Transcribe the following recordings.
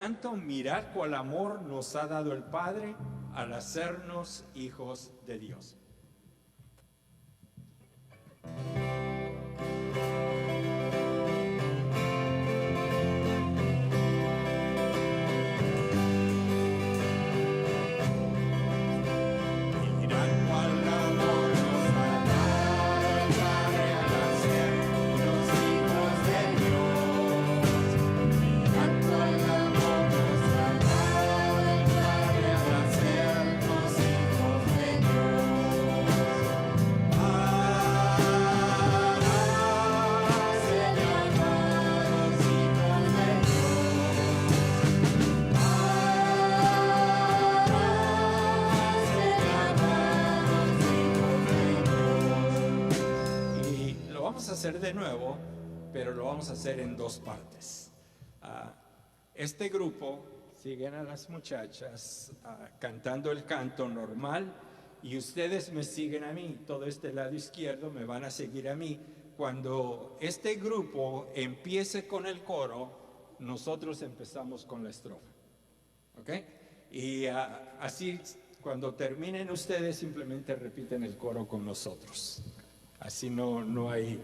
tanto, mirad cuál amor nos ha dado el Padre al hacernos hijos de Dios. Hacer de nuevo, pero lo vamos a hacer en dos partes. Este grupo siguen a las muchachas cantando el canto normal y ustedes me siguen a mí. Todo este lado izquierdo me van a seguir a mí. Cuando este grupo empiece con el coro, nosotros empezamos con la estrofa. ¿Ok? Y así cuando terminen ustedes simplemente repiten el coro con nosotros. Así no hay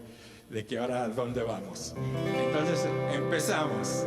de que ahora a dónde vamos. Entonces empezamos.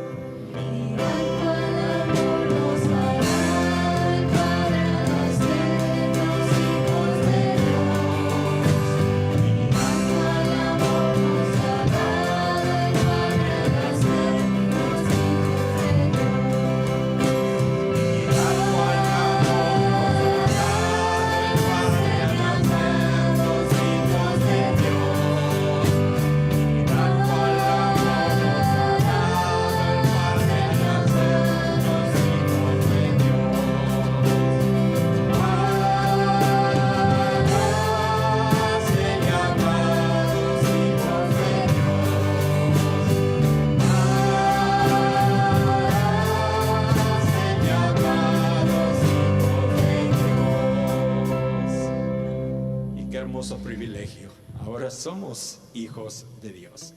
Privilegio. Ahora somos hijos de Dios.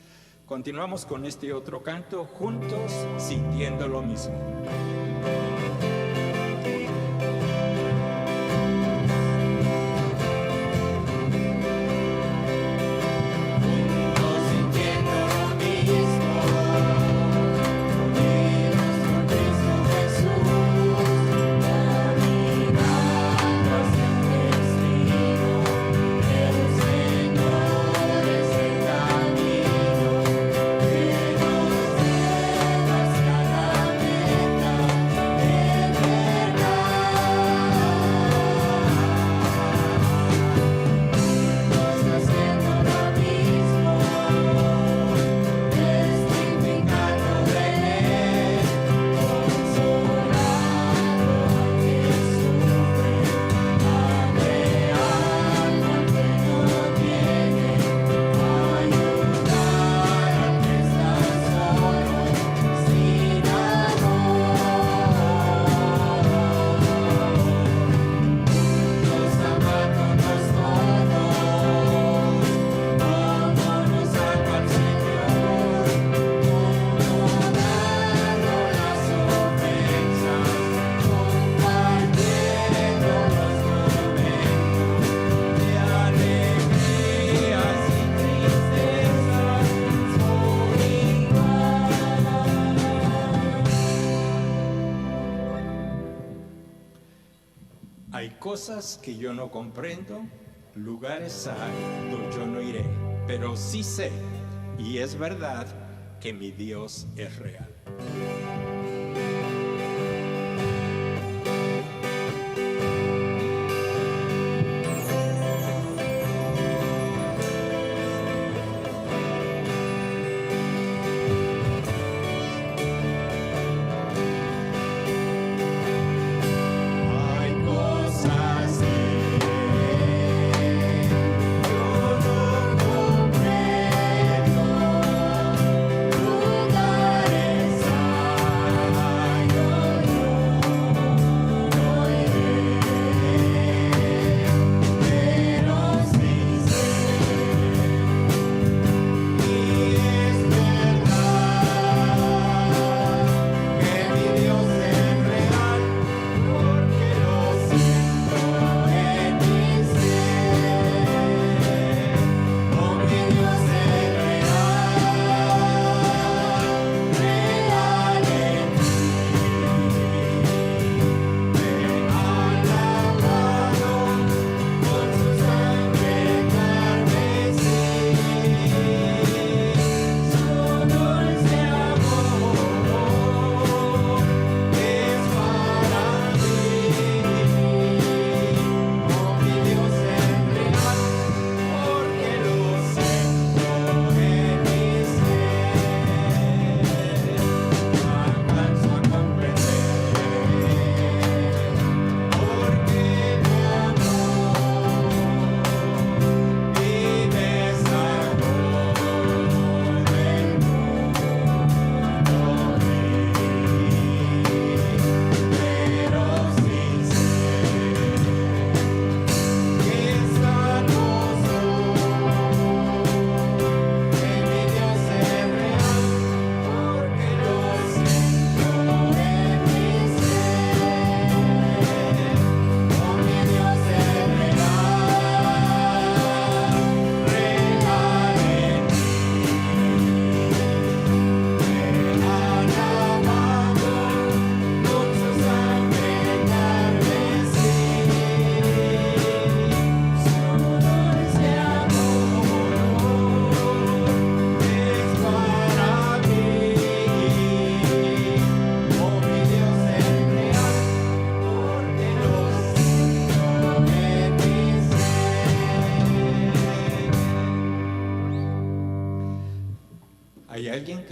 Continuamos con este otro canto, juntos sintiendo lo mismo. Hay cosas que yo no comprendo, lugares hay donde yo no iré, pero sí sé, y es verdad, que mi Dios es real. Lugares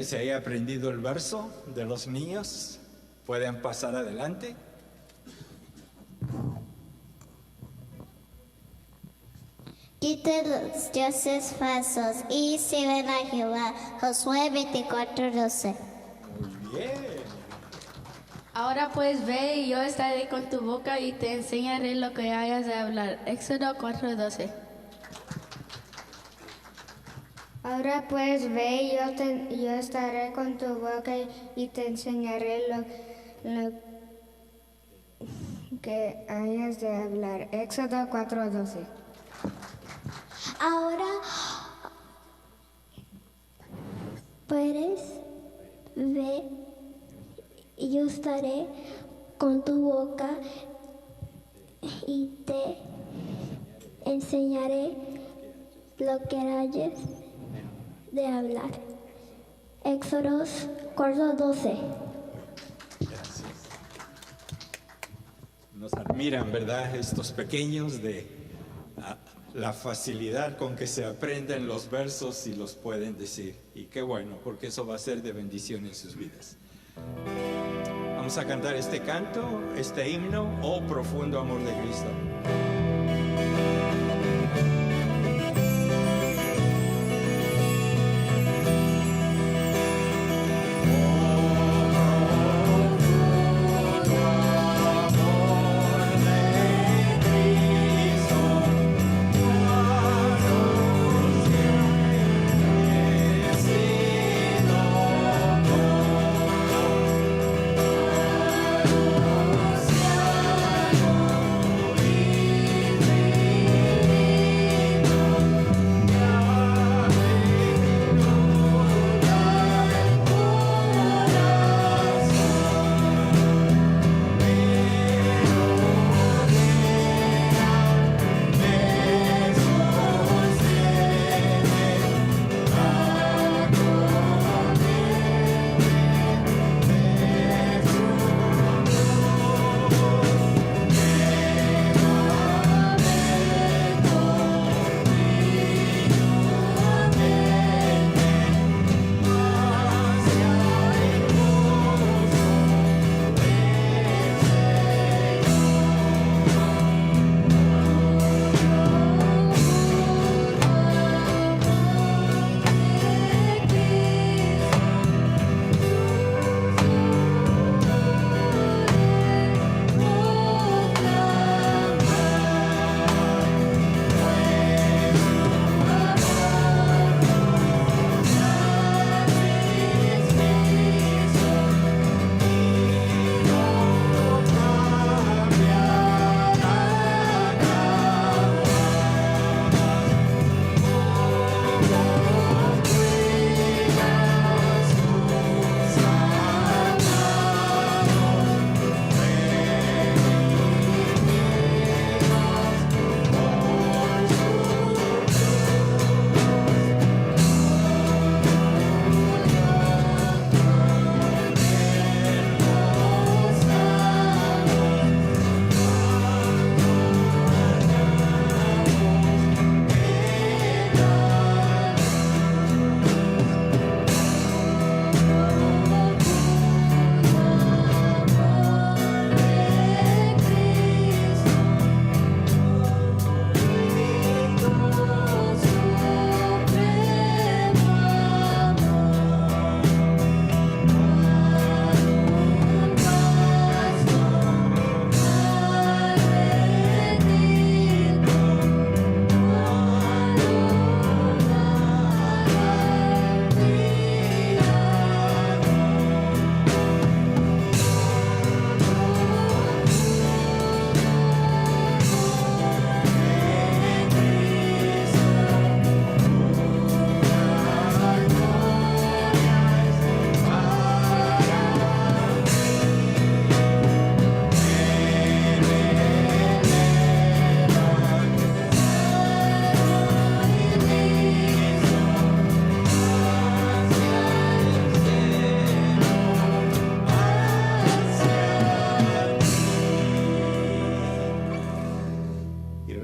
que se haya aprendido el verso de los niños, pueden pasar adelante. Quite los dioses falsos y sirven a Jehová. Josué 24:12. Muy bien. Ahora pues ve y yo estaré con tu boca y te enseñaré lo que hayas de hablar. Éxodo 4:12. Ahora pues ve y yo estaré con tu boca y te enseñaré lo que hayas de hablar. Éxodo 4:12. Ahora puedes ver y yo estaré con tu boca y te enseñaré lo que hayas de hablar. Éxodo 4:12. Gracias. Nos admiran, ¿verdad? Estos pequeños de la facilidad con que se aprenden los versos y los pueden decir. Y qué bueno, porque eso va a ser de bendición en sus vidas. Vamos a cantar este canto, este himno, Oh profundo amor de Cristo.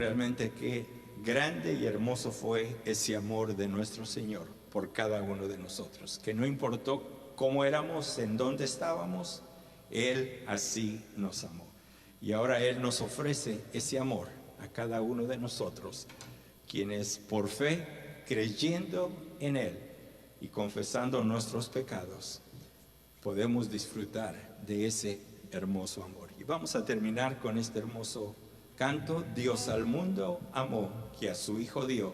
Realmente qué grande y hermoso fue ese amor de nuestro Señor. por cada uno de nosotros, que no importó cómo éramos, en dónde estábamos, Él así nos amó. Y ahora Él nos ofrece ese amor a cada uno de nosotros, quienes por fe, creyendo en Él y confesando nuestros pecados, podemos disfrutar de ese hermoso amor. Y vamos a terminar con este hermoso canto: Dios al mundo amó, que a su Hijo dio,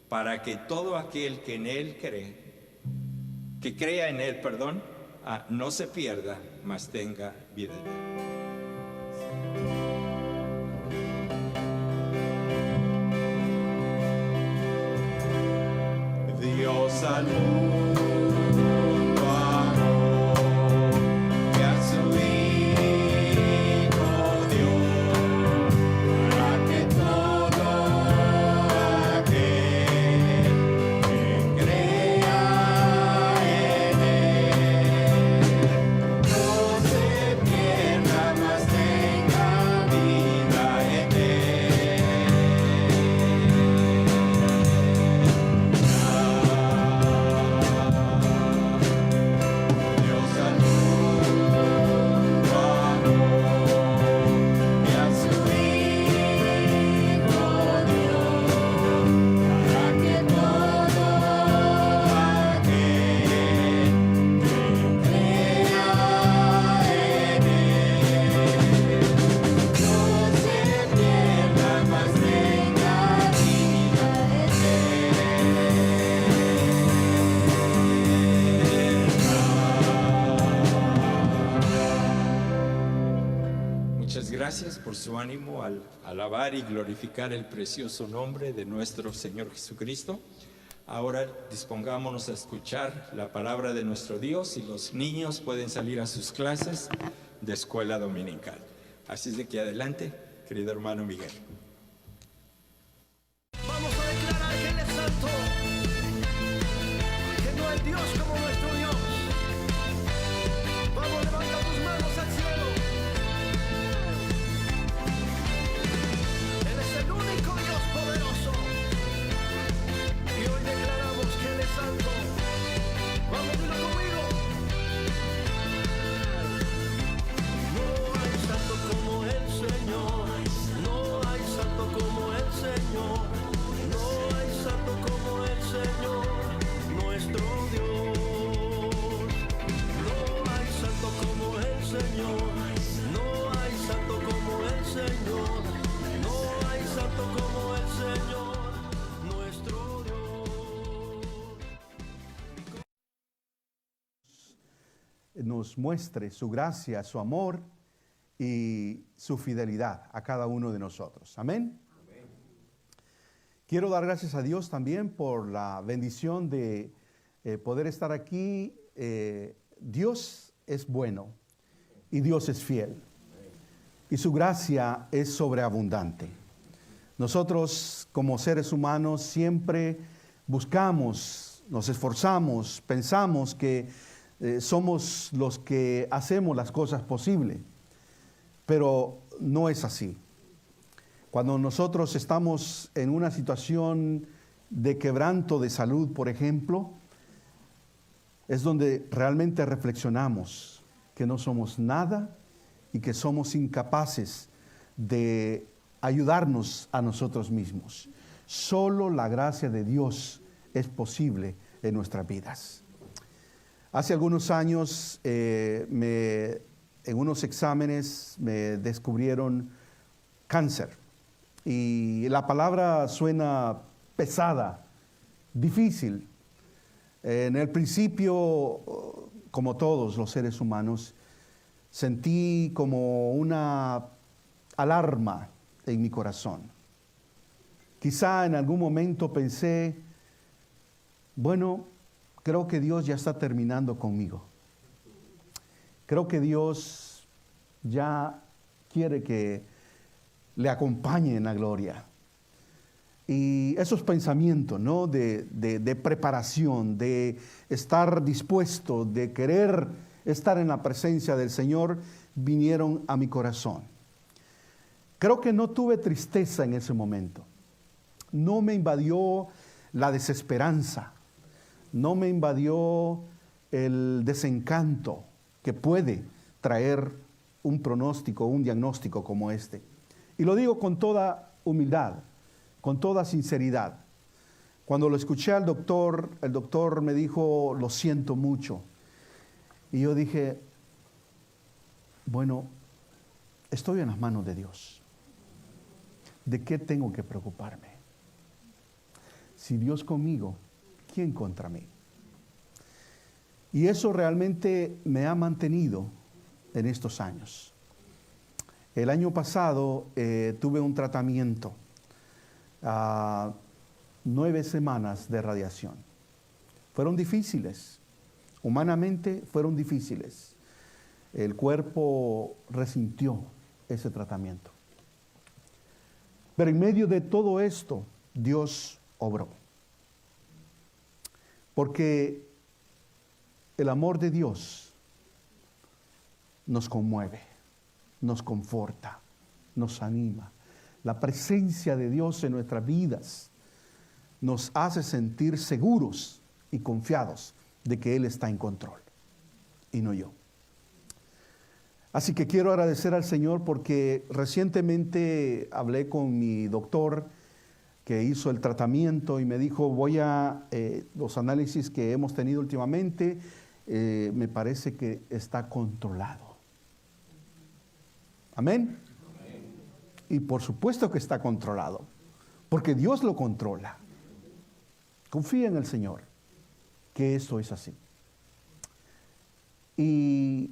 para que todo aquel que en Él crea en Él, no se pierda, mas tenga vida eterna. Dios al mundo amó, que a su Hijo dio, para que todo aquel que crea en Él no se pierda, mas tenga vida Muchas gracias por su ánimo al alabar y glorificar el precioso nombre de nuestro Señor Jesucristo. Ahora dispongámonos a escuchar la palabra de nuestro Dios y los niños pueden salir a sus clases de escuela dominical. Así es de que adelante, querido hermano Miguel. Vamos a declarar que Él es santo, que no hay Dios como nuestro Dios. Vamos, levanta tus manos al cielo. Él es el único Dios poderoso. Y hoy declaramos que Él es santo. Vamos, dilo conmigo. No hay santo como el Señor. No hay santo como el Señor. No hay santo como el Señor, nuestro Dios. No hay santo como el Señor. No hay santo como el Señor. No hay santo como el Señor, nuestro Dios. Nos muestre su gracia, su amor y su fidelidad a cada uno de nosotros. Amén. Quiero dar gracias a Dios también por la bendición de poder estar aquí. Dios es bueno y Dios es fiel y su gracia es sobreabundante. Nosotros como seres humanos siempre buscamos, nos esforzamos, pensamos que somos los que hacemos las cosas posibles, pero no es así. Cuando nosotros estamos en una situación de quebranto de salud, por ejemplo, es donde realmente reflexionamos que no somos nada y que somos incapaces de ayudarnos a nosotros mismos. Solo la gracia de Dios es posible en nuestras vidas. Hace algunos años, en unos exámenes me descubrieron cáncer. Y la palabra suena pesada, difícil. En el principio, como todos los seres humanos, sentí como una alarma en mi corazón. Quizá en algún momento pensé, bueno, creo que Dios ya está terminando conmigo. Creo que Dios ya quiere que le acompañe en la gloria. Y esos pensamientos, ¿no? de preparación, de estar dispuesto, de querer estar en la presencia del Señor, vinieron a mi corazón. Creo que no tuve tristeza en ese momento. No me invadió la desesperanza. no me invadió el desencanto que puede traer un pronóstico, un diagnóstico como este. Y lo digo con toda humildad, con toda sinceridad. Cuando lo escuché al doctor, el doctor me dijo, lo siento mucho. Y yo dije, bueno, estoy en las manos de Dios. ¿De qué tengo que preocuparme? Si Dios conmigo, ¿quién contra mí? Y eso realmente me ha mantenido en estos años. El año pasado tuve un tratamiento, 9 semanas de radiación. Fueron difíciles, humanamente fueron difíciles. El cuerpo resintió ese tratamiento. Pero en medio de todo esto, Dios obró. Porque el amor de Dios nos conmueve, nos conforta, nos anima. La presencia de Dios en nuestras vidas nos hace sentir seguros y confiados de que Él está en control y no yo. Así que quiero agradecer al Señor porque recientemente hablé con mi doctor que hizo el tratamiento y me dijo, los análisis que hemos tenido últimamente, me parece que está controlado. ¿Amén? Y por supuesto que está controlado, porque Dios lo controla. Confía en el Señor, que esto es así. Y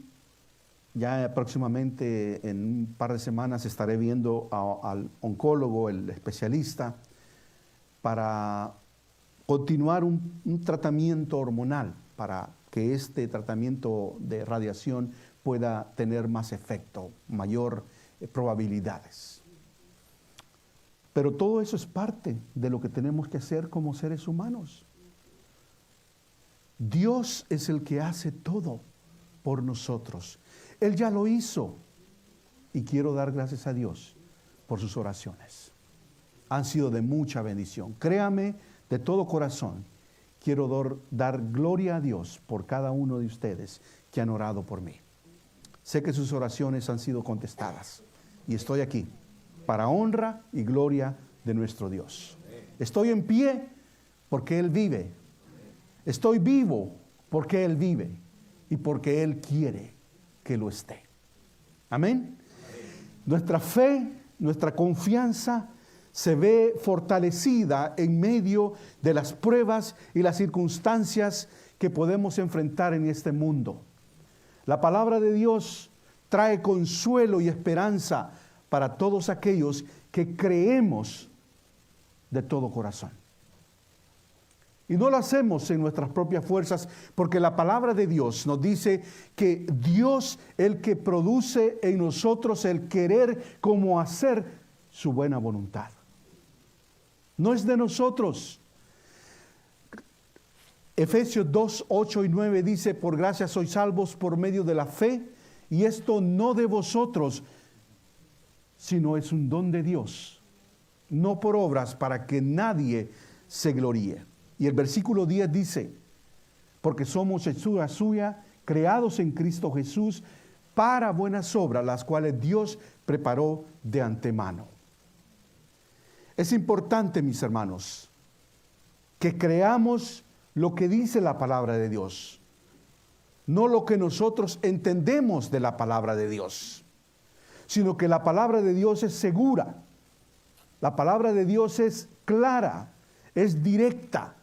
ya próximamente, en un par de semanas, estaré viendo al oncólogo, el especialista, para continuar un tratamiento hormonal, para que este tratamiento de radiación pueda tener más efecto, mayor probabilidades. Pero todo eso es parte de lo que tenemos que hacer como seres humanos. Dios es el que hace todo por nosotros. Él ya lo hizo y quiero dar gracias a Dios por sus oraciones. Han sido de mucha bendición. Créame de todo corazón, quiero dar gloria a Dios por cada uno de ustedes que han orado por mí. Sé que sus oraciones han sido contestadas y estoy aquí para honra y gloria de nuestro Dios. Estoy en pie porque Él vive. Estoy vivo porque Él vive y porque Él quiere que lo esté. Amén. Nuestra fe, nuestra confianza se ve fortalecida en medio de las pruebas y las circunstancias que podemos enfrentar en este mundo. La palabra de Dios trae consuelo y esperanza para todos aquellos que creemos de todo corazón. Y no lo hacemos en nuestras propias fuerzas, porque la palabra de Dios nos dice que Dios, el que produce en nosotros el querer como hacer su buena voluntad. No es de nosotros. Efesios 2, 8 y 9 dice, por gracia sois salvos por medio de la fe, y esto no de vosotros, sino es un don de Dios, no por obras para que nadie se gloríe. Y el versículo 10 dice, porque somos hechura suya, creados en Cristo Jesús, para buenas obras, las cuales Dios preparó de antemano. Es importante, mis hermanos, que creamos lo que dice la palabra de Dios, no lo que nosotros entendemos de la palabra de Dios, sino que la palabra de Dios es segura, la palabra de Dios es clara, es directa.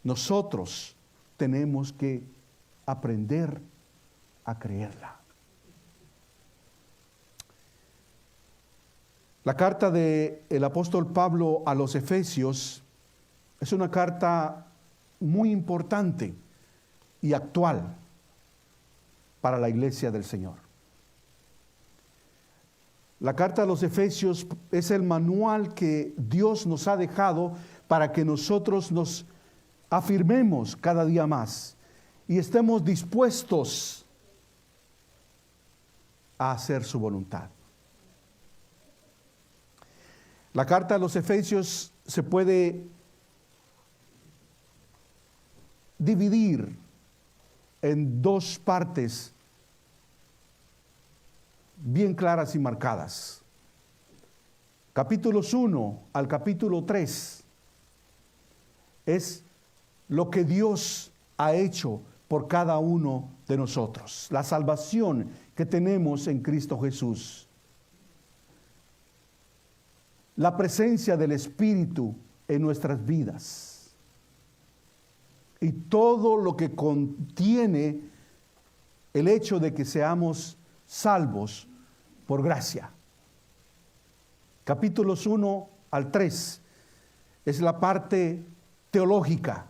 Nosotros tenemos que aprender a creerla. La carta del apóstol Pablo a los Efesios es una carta muy importante y actual para la iglesia del Señor. La carta a los Efesios es el manual que Dios nos ha dejado para que nosotros nos afirmemos cada día más y estemos dispuestos a hacer su voluntad. La carta a los Efesios se puede dividir en dos partes bien claras y marcadas. Capítulos 1 al capítulo 3 es lo que Dios ha hecho por cada uno de nosotros, la salvación que tenemos en Cristo Jesús, la presencia del Espíritu en nuestras vidas y todo lo que contiene el hecho de que seamos salvos por gracia. Capítulos 1 al 3 es la parte teológica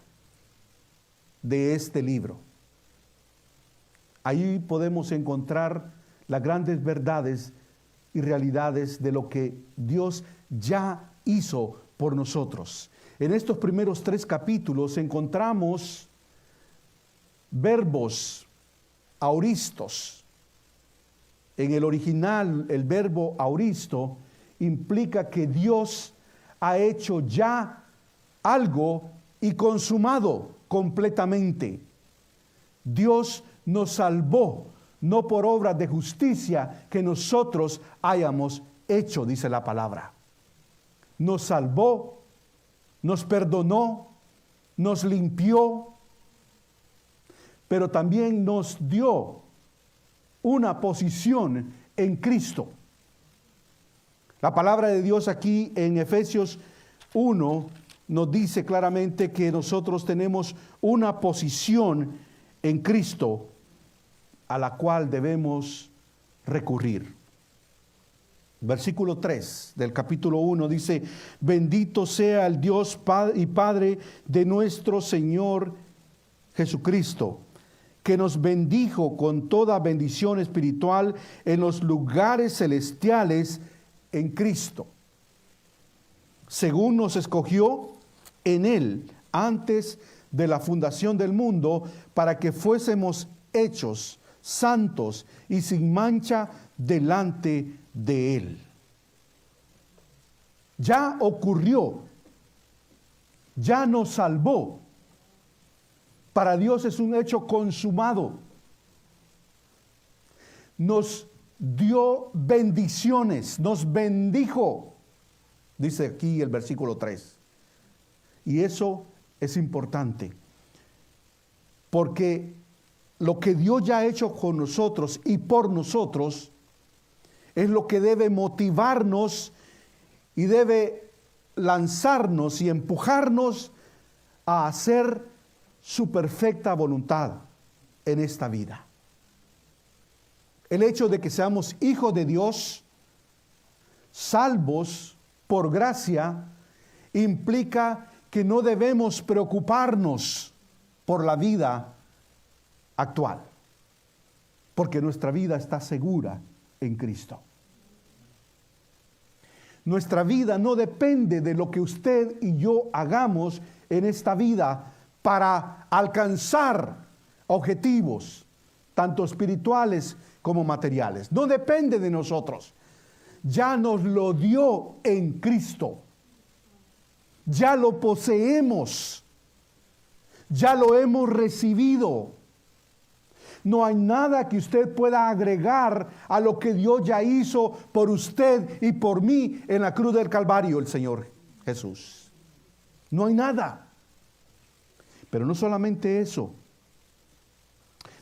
de este libro. Ahí podemos encontrar las grandes verdades y realidades de lo que Dios ya hizo por nosotros. En estos primeros 3 capítulos encontramos verbos auristos. En el original, el verbo auristo implica que Dios ha hecho ya algo y consumado completamente. Dios nos salvó, no por obras de justicia que nosotros hayamos hecho, dice la palabra. Nos salvó, nos perdonó, nos limpió, pero también nos dio una posición en Cristo. La palabra de Dios aquí en Efesios 1 nos dice claramente que nosotros tenemos una posición en Cristo a la cual debemos recurrir. Versículo 3 del capítulo 1 dice: bendito sea el Dios y Padre de nuestro Señor Jesucristo, que nos bendijo con toda bendición espiritual en los lugares celestiales en Cristo, según nos escogió en Él antes de la fundación del mundo, para que fuésemos hechos santos y sin mancha delante de Él. Ya ocurrió, ya nos salvó. Para Dios es un hecho consumado. Nos dio bendiciones, nos bendijo, dice aquí el versículo 3. Y eso es importante, porque lo que Dios ya ha hecho con nosotros y por nosotros es lo que debe motivarnos y debe lanzarnos y empujarnos a hacer su perfecta voluntad en esta vida. El hecho de que seamos hijos de Dios, salvos por gracia, implica que no debemos preocuparnos por la vida actual, porque nuestra vida está segura en Cristo. Nuestra vida no depende de lo que usted y yo hagamos en esta vida para alcanzar objetivos, tanto espirituales como materiales. No depende de nosotros. Ya nos lo dio en Cristo. Ya lo poseemos. Ya lo hemos recibido. No hay nada que usted pueda agregar a lo que Dios ya hizo por usted y por mí en la cruz del Calvario, el Señor Jesús. No hay nada. Pero no solamente eso.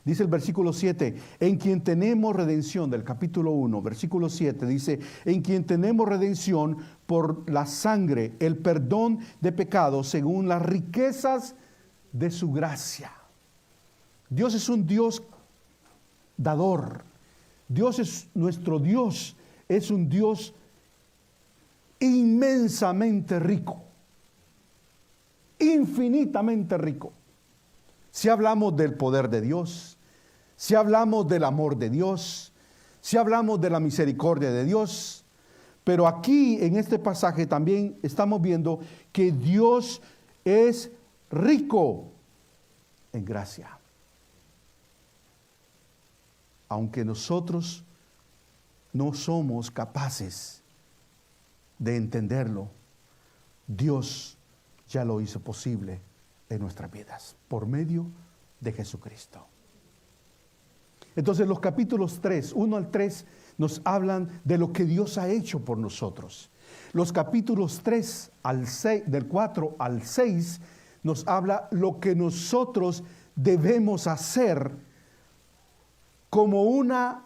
Dice el versículo 7, en quien tenemos redención, del capítulo 1, versículo 7, dice, en quien tenemos redención por la sangre, el perdón de pecados, según las riquezas de su gracia. Dios es un Dios dador. Dios es nuestro Dios, es un Dios inmensamente rico, infinitamente rico. Si hablamos del poder de Dios, si hablamos del amor de Dios, si hablamos de la misericordia de Dios, pero aquí en este pasaje también estamos viendo que Dios es rico en gracia. Aunque nosotros no somos capaces de entenderlo, Dios ya lo hizo posible en nuestras vidas, por medio de Jesucristo. Entonces los capítulos 3, 1 al 3, nos hablan de lo que Dios ha hecho por nosotros. Los capítulos 3 al 6, del 4 al 6, nos habla lo que nosotros debemos hacer como una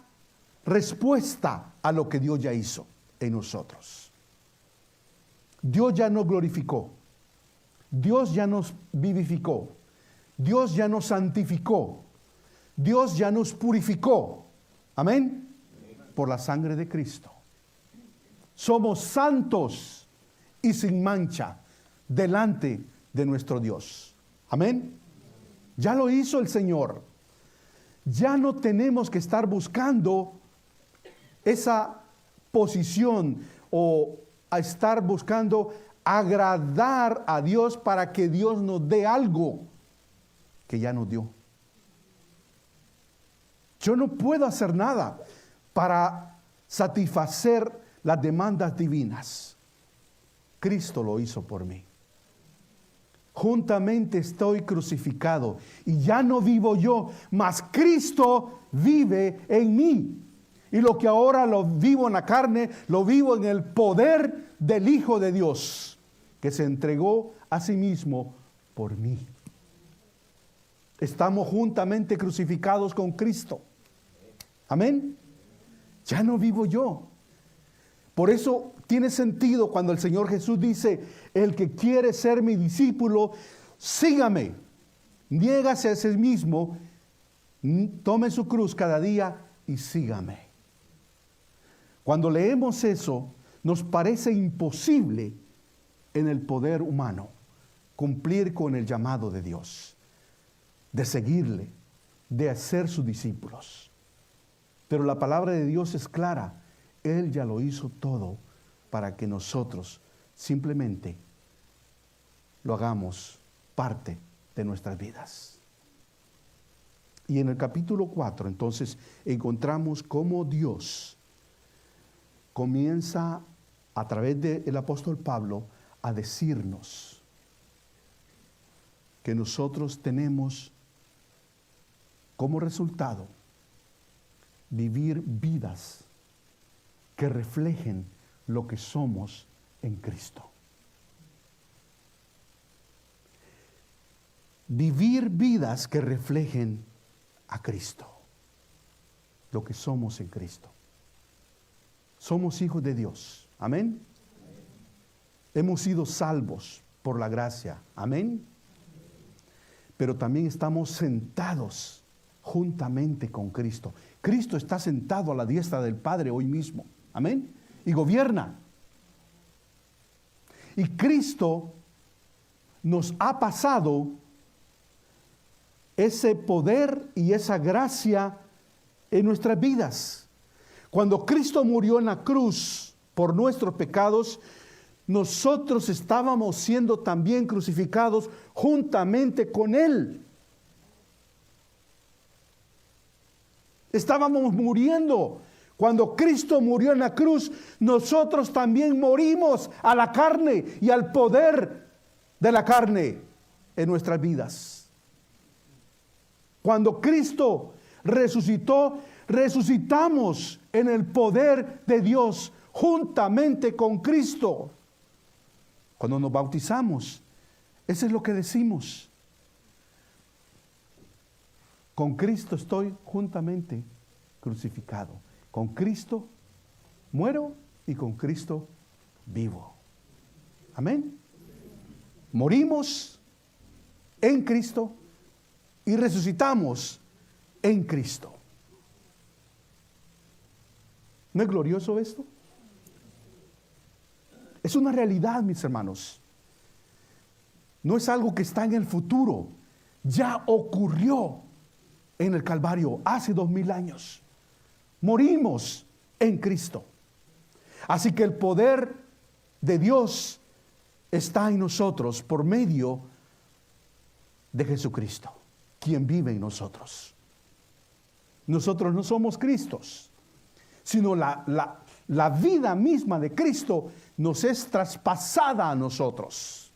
respuesta a lo que Dios ya hizo en nosotros. Dios ya nos glorificó, Dios ya nos vivificó, Dios ya nos santificó, Dios ya nos purificó. Amén. Por la sangre de Cristo. Somos santos y sin mancha delante de nuestro Dios. Amén. Ya lo hizo el Señor. Ya no tenemos que estar buscando esa posición o a estar buscando agradar a Dios para que Dios nos dé algo que ya nos dio. Yo no puedo hacer nada para satisfacer las demandas divinas. Cristo lo hizo por mí. Juntamente estoy crucificado y ya no vivo yo, mas Cristo vive en mí. Y lo que ahora lo vivo en la carne, lo vivo en el poder del Hijo de Dios, que se entregó a sí mismo por mí. Estamos juntamente crucificados con Cristo. Amén. Ya no vivo yo. Por eso tiene sentido cuando el Señor Jesús dice: el que quiere ser mi discípulo, sígame. Niégase a sí mismo, tome su cruz cada día y sígame. Cuando leemos eso, nos parece imposible en el poder humano cumplir con el llamado de Dios, de seguirle, de ser sus discípulos. Pero la palabra de Dios es clara. Él ya lo hizo todo para que nosotros simplemente lo hagamos parte de nuestras vidas. Y en el capítulo 4, entonces, encontramos cómo Dios comienza a través del apóstol Pablo a decirnos que nosotros tenemos como resultado vivir vidas que reflejen lo que somos en Cristo. Vivir vidas que reflejen a Cristo, lo que somos en Cristo. Somos hijos de Dios. Amén. Hemos sido salvos por la gracia. Amén. Pero también estamos sentados juntamente con Cristo. Cristo está sentado a la diestra del Padre hoy mismo. Amén. Y gobierna. Y Cristo nos ha pasado ese poder y esa gracia en nuestras vidas. Cuando Cristo murió en la cruz por nuestros pecados, nosotros estábamos siendo también crucificados juntamente con Él. Estábamos muriendo. Cuando Cristo murió en la cruz, nosotros también morimos a la carne y al poder de la carne en nuestras vidas. Cuando Cristo resucitó, resucitamos en el poder de Dios juntamente con Cristo. Cuando nos bautizamos, eso es lo que decimos. Con Cristo estoy juntamente crucificado. Con Cristo muero y con Cristo vivo. Amén. Morimos en Cristo y resucitamos en Cristo. ¿No es glorioso esto? Es una realidad, mis hermanos. No es algo que está en el futuro. Ya ocurrió en el Calvario hace 2000 años. Morimos en Cristo. Así que el poder de Dios está en nosotros por medio de Jesucristo, quien vive en nosotros. Nosotros no somos Cristos, sino la vida misma de Cristo nos es traspasada a nosotros.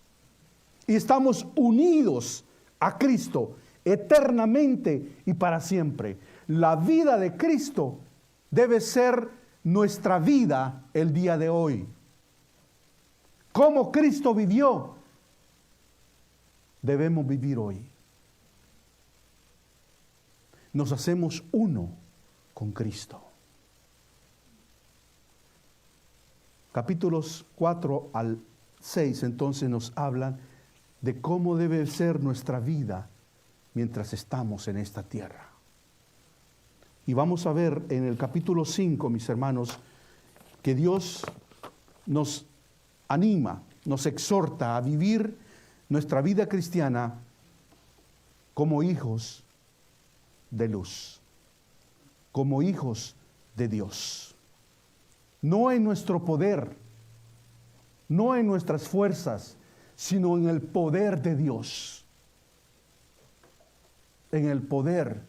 y estamos unidos a Cristo eternamente y para siempre. La vida de Cristo debe ser nuestra vida el día de hoy. Como Cristo vivió, debemos vivir hoy. Nos hacemos uno con Cristo. Capítulos 4 al 6 entonces nos hablan de cómo debe ser nuestra vida mientras estamos en esta tierra. Y vamos a ver en el capítulo 5, mis hermanos, que Dios nos anima, nos exhorta a vivir nuestra vida cristiana como hijos de luz, como hijos de Dios. No en nuestro poder, no en nuestras fuerzas, sino en el poder de Dios, en el poder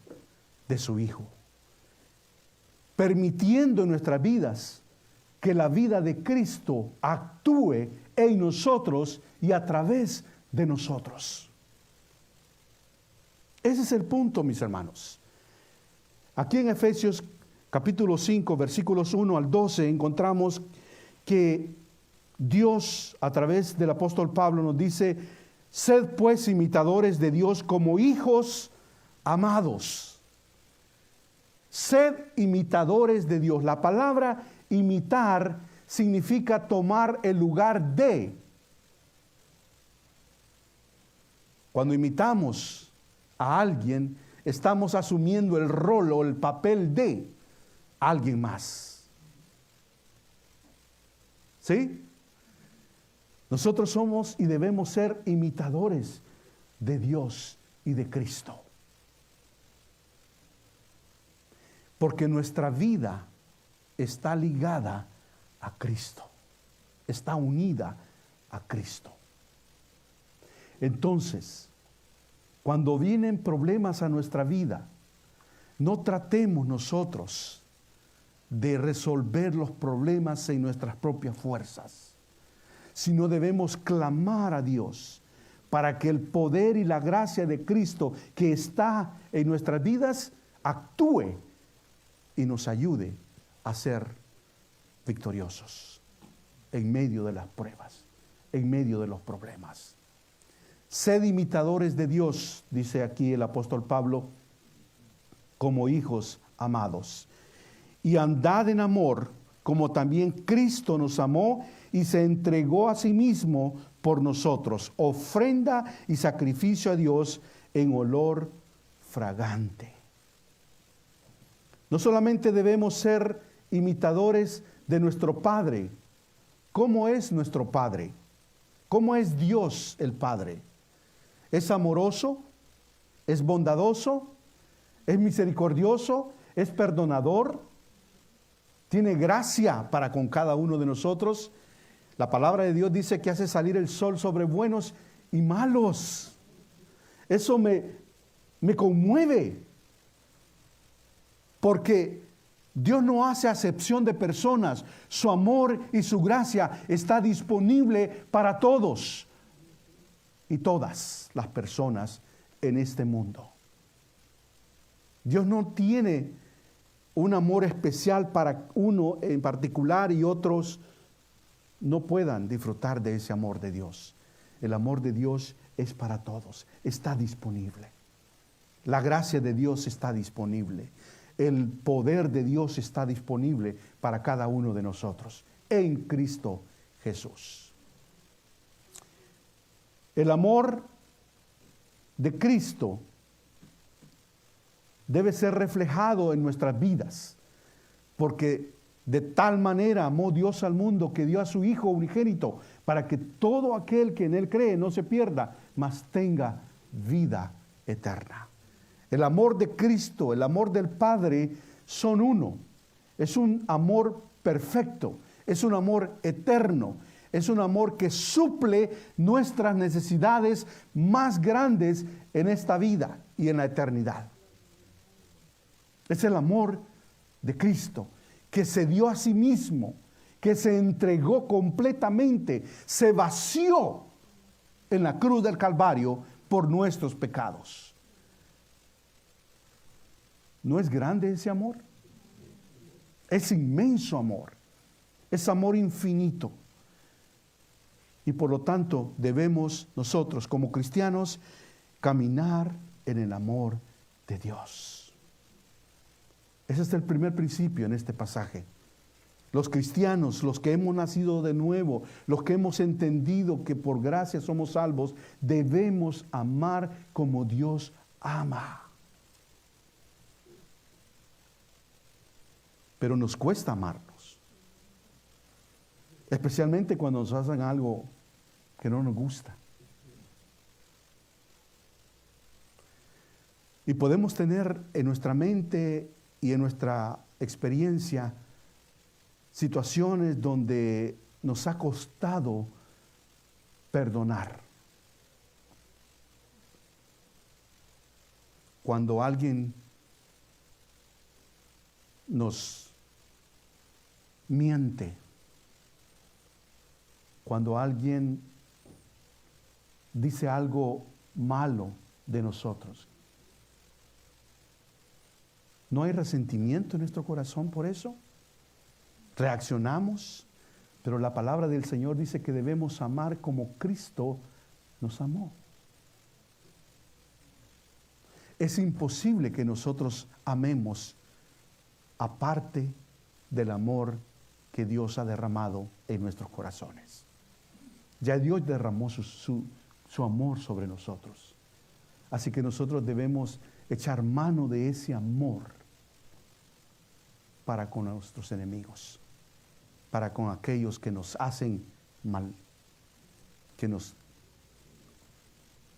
de su Hijo, permitiendo en nuestras vidas que la vida de Cristo actúe en nosotros y a través de nosotros. Ese es el punto, mis hermanos. Aquí en Efesios capítulo 5, versículos 1 al 12, encontramos que Dios, a través del apóstol Pablo, nos dice: sed pues imitadores de Dios como hijos amados. Sed imitadores de Dios. La palabra imitar significa tomar el lugar de. Cuando imitamos a alguien, estamos asumiendo el rol o el papel de alguien más. ¿Sí? Nosotros somos y debemos ser imitadores de Dios y de Cristo. Porque nuestra vida está ligada a Cristo, está unida a Cristo. Entonces, cuando vienen problemas a nuestra vida, no tratemos nosotros de resolver los problemas en nuestras propias fuerzas, sino debemos clamar a Dios para que el poder y la gracia de Cristo que está en nuestras vidas actúe y nos ayude a ser victoriosos en medio de las pruebas, en medio de los problemas. Sed imitadores de Dios, dice aquí el apóstol Pablo, como hijos amados. Y andad en amor, como también Cristo nos amó y se entregó a sí mismo por nosotros, ofrenda y sacrificio a Dios en olor fragante. No solamente debemos ser imitadores de nuestro Padre. ¿Cómo es nuestro Padre? ¿Cómo es Dios el Padre? ¿Es amoroso? ¿Es bondadoso? ¿Es misericordioso? ¿Es perdonador? ¿Tiene gracia para con cada uno de nosotros? La palabra de Dios dice que hace salir el sol sobre buenos y malos. Eso me conmueve. Porque Dios no hace acepción de personas. Su amor y su gracia está disponible para todos y todas las personas en este mundo. Dios no tiene un amor especial para uno en particular y otros no puedan disfrutar de ese amor de Dios. El amor de Dios es para todos, está disponible. La gracia de Dios está disponible. El poder de Dios está disponible para cada uno de nosotros en Cristo Jesús. El amor de Cristo debe ser reflejado en nuestras vidas, porque de tal manera amó Dios al mundo que dio a su Hijo unigénito para que todo aquel que en Él cree no se pierda, mas tenga vida eterna. El amor de Cristo, el amor del Padre son uno. Es un amor perfecto, es un amor eterno, es un amor que suple nuestras necesidades más grandes en esta vida y en la eternidad. Es el amor de Cristo, que se dio a sí mismo, que se entregó completamente, se vació en la cruz del Calvario por nuestros pecados. ¿No es grande ese amor? Es inmenso amor. Es amor infinito. Y por lo tanto debemos nosotros como cristianos caminar en el amor de Dios. Ese es el primer principio en este pasaje. Los cristianos, los que hemos nacido de nuevo, los que hemos entendido que por gracia somos salvos, debemos amar como Dios ama. Pero nos cuesta amarnos. Especialmente cuando nos hacen algo que no nos gusta. Y podemos tener en nuestra mente y en nuestra experiencia situaciones donde nos ha costado perdonar. Cuando alguien nos miente, cuando alguien dice algo malo de nosotros. ¿No hay resentimiento en nuestro corazón por eso? Reaccionamos, pero la palabra del Señor dice que debemos amar como Cristo nos amó. Es imposible que nosotros amemos aparte del amor que Dios ha derramado en nuestros corazones. Ya Dios derramó su amor sobre nosotros. Así que nosotros debemos echar mano de ese amor para con nuestros enemigos, para con aquellos que nos hacen mal, que nos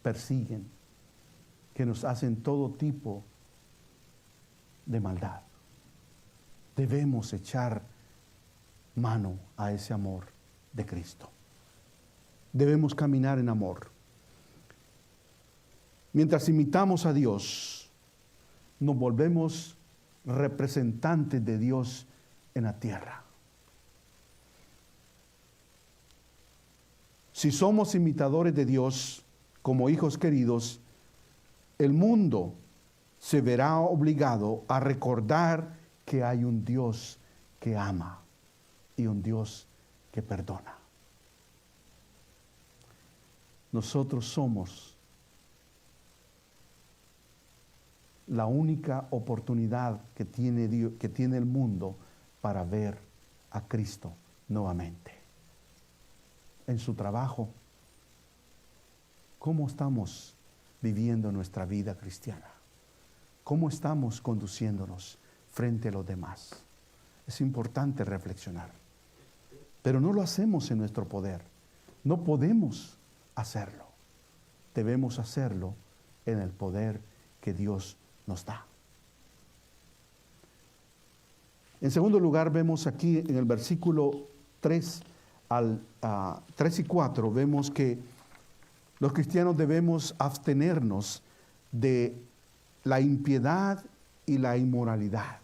persiguen, que nos hacen todo tipo de maldad. Debemos echar mano a ese amor de Cristo. Debemos caminar en amor. Mientras imitamos a Dios, nos volvemos representantes de Dios en la tierra. Si somos imitadores de Dios como hijos queridos, el mundo se verá obligado a recordar que hay un Dios que ama y un Dios que perdona. Nosotros somos la única oportunidad que tiene Dios, que tiene el mundo para ver a Cristo nuevamente. En su trabajo, ¿cómo estamos viviendo nuestra vida cristiana? ¿Cómo estamos conduciéndonos frente a los demás? Es importante reflexionar. Pero no lo hacemos en nuestro poder. No podemos hacerlo. Debemos hacerlo en el poder que Dios nos da. En segundo lugar, vemos aquí en el versículo 3 y 4, vemos que los cristianos debemos abstenernos de la impiedad y la inmoralidad.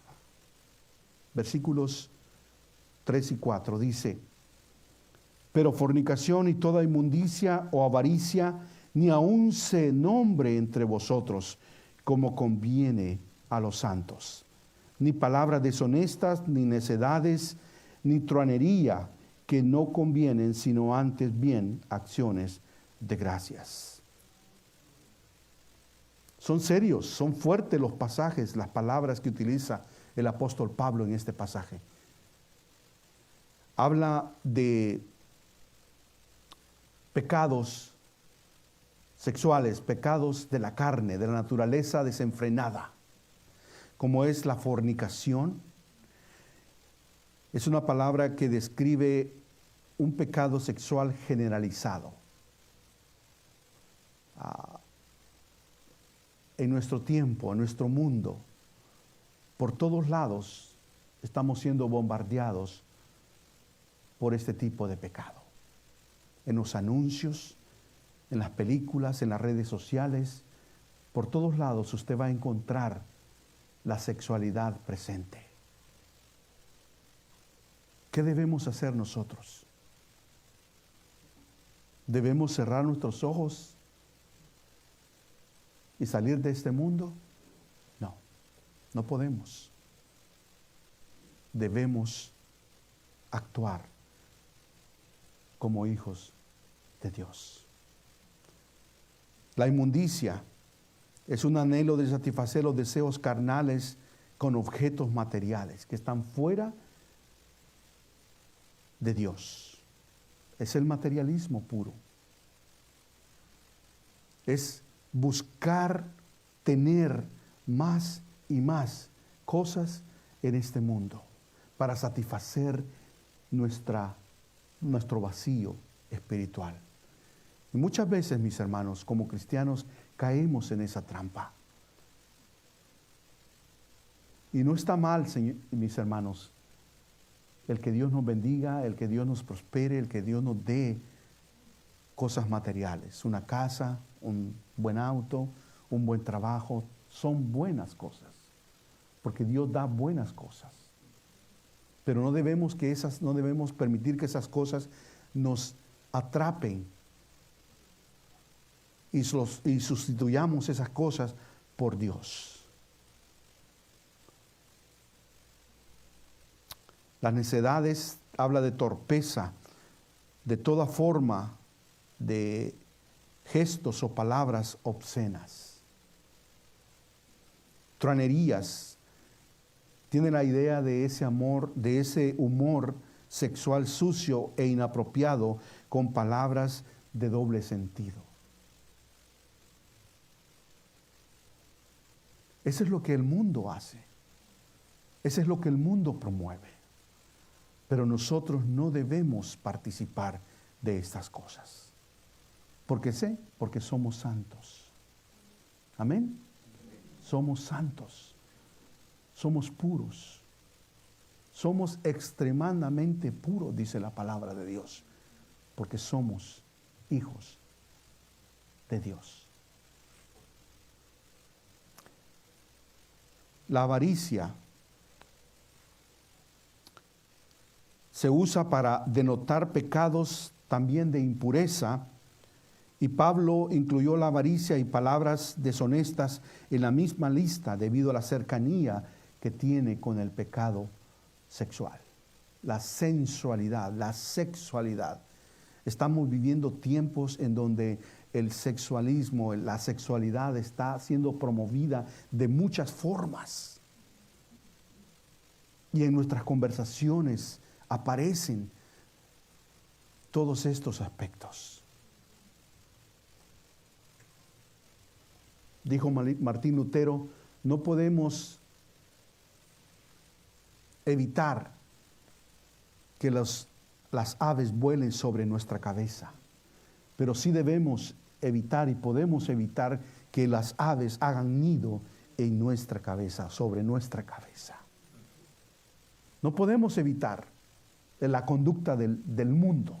Versículos 3 y 4 dice: pero fornicación y toda inmundicia o avaricia ni aun se nombre entre vosotros, como conviene a los santos. Ni palabras deshonestas, ni necedades, ni truanería, que no convienen, sino antes bien acciones de gracias. Son serios, son fuertes los pasajes, las palabras que utiliza el apóstol Pablo en este pasaje. Habla de pecados sexuales, pecados de la carne, de la naturaleza desenfrenada, como es la fornicación. Es una palabra que describe un pecado sexual generalizado. En nuestro tiempo, en nuestro mundo, por todos lados estamos siendo bombardeados por este tipo de pecado. En los anuncios, en las películas, en las redes sociales, por todos lados usted va a encontrar la sexualidad presente. ¿Qué debemos hacer nosotros? ¿Debemos cerrar nuestros ojos y salir de este mundo? No, no podemos. Debemos actuar como hijos de Dios. La inmundicia es un anhelo de satisfacer los deseos carnales con objetos materiales que están fuera de Dios. Es el materialismo puro. Es buscar tener más y más cosas en este mundo para satisfacer nuestro vacío espiritual. Y muchas veces, mis hermanos, como cristianos, caemos en esa trampa. Y no está mal, mis hermanos, el que Dios nos bendiga, el que Dios nos prospere, el que Dios nos dé cosas materiales. Una casa, un buen auto, un buen trabajo, son buenas cosas. Porque Dios da buenas cosas. Pero no debemos permitir que esas cosas nos atrapen y sustituyamos esas cosas por Dios. Las necedades habla de torpeza, de toda forma de gestos o palabras obscenas. Truanerías tiene la idea de ese amor, de ese humor sexual sucio e inapropiado con palabras de doble sentido. Eso es lo que el mundo hace. Eso es lo que el mundo promueve. Pero nosotros no debemos participar de estas cosas. ¿Por qué sé? Porque somos santos. Amén. Somos santos. Somos puros. Somos extremadamente puros, dice la palabra de Dios. Porque somos hijos de Dios. La avaricia se usa para denotar pecados también de impureza, y Pablo incluyó la avaricia y palabras deshonestas en la misma lista debido a la cercanía que tiene con el pecado sexual. La sensualidad, la sexualidad. Estamos viviendo tiempos en donde el sexualismo, la sexualidad está siendo promovida de muchas formas. Y en nuestras conversaciones aparecen todos estos aspectos. Dijo Martín Lutero, no podemos evitar que las aves vuelen sobre nuestra cabeza, pero sí debemos evitar y podemos evitar que las aves hagan nido en nuestra cabeza, sobre nuestra cabeza. No podemos evitar la conducta del mundo.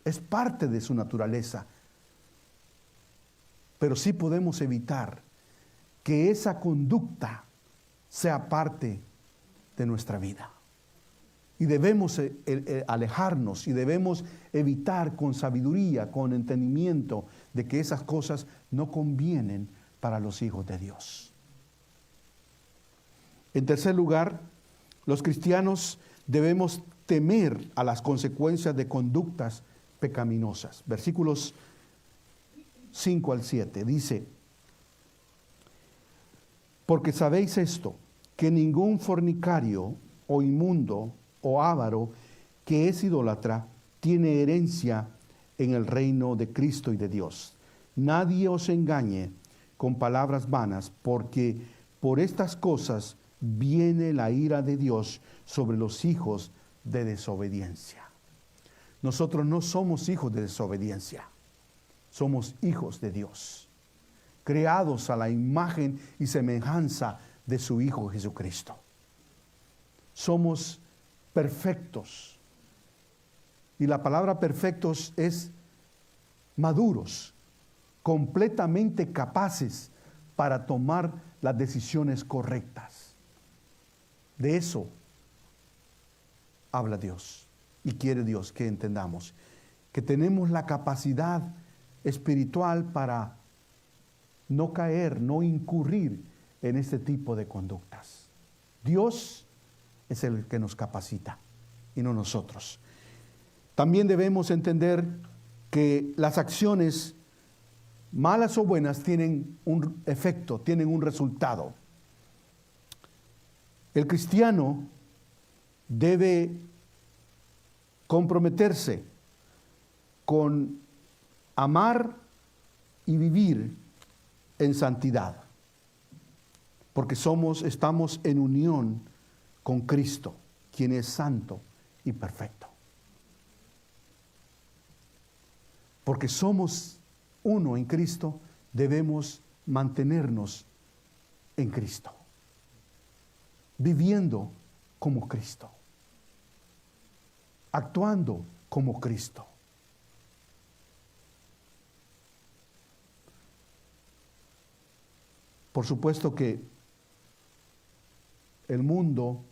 Es parte de su naturaleza. Pero sí podemos evitar que esa conducta sea parte de nuestra vida. Y debemos alejarnos y debemos evitar con sabiduría, con entendimiento, de que esas cosas no convienen para los hijos de Dios. En tercer lugar, los cristianos debemos temer a las consecuencias de conductas pecaminosas. Versículos 5 al 7 dice: porque sabéis esto, que ningún fornicario o inmundo o avaro que es idólatra tiene herencia en el reino de Cristo y de Dios. Nadie os engañe con palabras vanas, porque por estas cosas viene la ira de Dios sobre los hijos de desobediencia. Nosotros no somos hijos de desobediencia, somos hijos de Dios, creados a la imagen y semejanza de su Hijo Jesucristo. Somos perfectos. Y la palabra perfectos es maduros, completamente capaces para tomar las decisiones correctas. De eso habla Dios y quiere Dios que entendamos que tenemos la capacidad espiritual para no caer, no incurrir en este tipo de conductas. Dios es el que nos capacita y no nosotros. También debemos entender que las acciones, malas o buenas, tienen un efecto, tienen un resultado. El cristiano debe comprometerse con amar y vivir en santidad, porque estamos en unión con Cristo, quien es santo y perfecto. Porque somos uno en Cristo, debemos mantenernos en Cristo, viviendo como Cristo, actuando como Cristo. Por supuesto que el mundo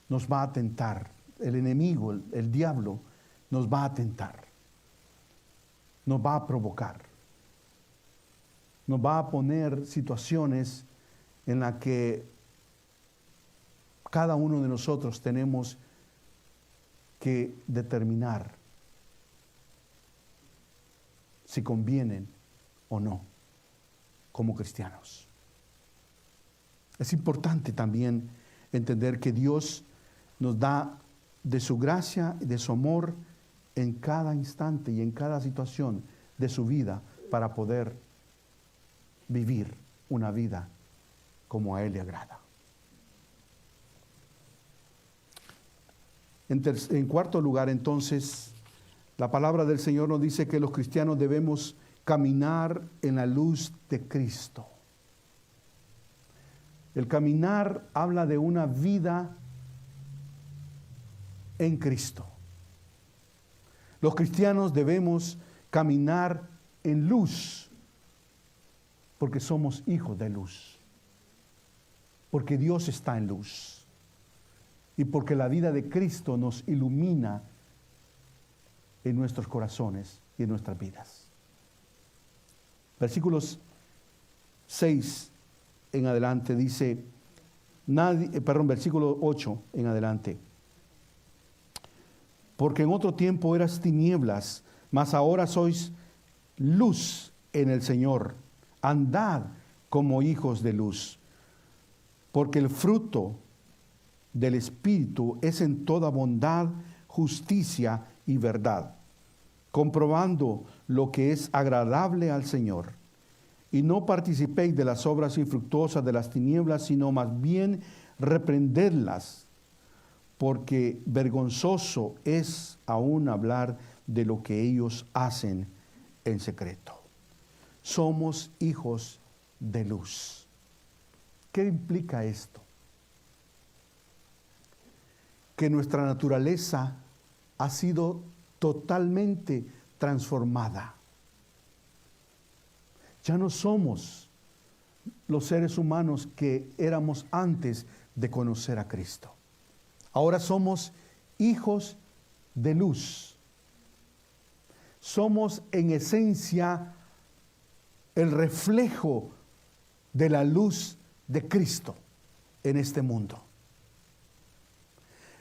nos va a tentar, el enemigo, el diablo, nos va a tentar, nos va a provocar, nos va a poner situaciones en las que cada uno de nosotros tenemos que determinar si convienen o no como cristianos. Es importante también entender que Dios nos da de su gracia y de su amor en cada instante y en cada situación de su vida para poder vivir una vida como a Él le agrada. En cuarto lugar, entonces, la palabra del Señor nos dice que los cristianos debemos caminar en la luz de Cristo. El caminar habla de una vida en Cristo. Los cristianos debemos caminar en luz, porque somos hijos de luz, porque Dios está en luz y porque la vida de Cristo nos ilumina en nuestros corazones y en nuestras vidas. Versículos 6 en adelante dice, versículo 8 en adelante. Porque en otro tiempo eras tinieblas, mas ahora sois luz en el Señor. Andad como hijos de luz. Porque el fruto del Espíritu es en toda bondad, justicia y verdad, comprobando lo que es agradable al Señor. Y no participéis de las obras infructuosas de las tinieblas, sino más bien reprendedlas, porque vergonzoso es aún hablar de lo que ellos hacen en secreto. Somos hijos de luz. ¿Qué implica esto? Que nuestra naturaleza ha sido totalmente transformada. Ya no somos los seres humanos que éramos antes de conocer a Cristo. Ahora somos hijos de luz. Somos en esencia el reflejo de la luz de Cristo en este mundo.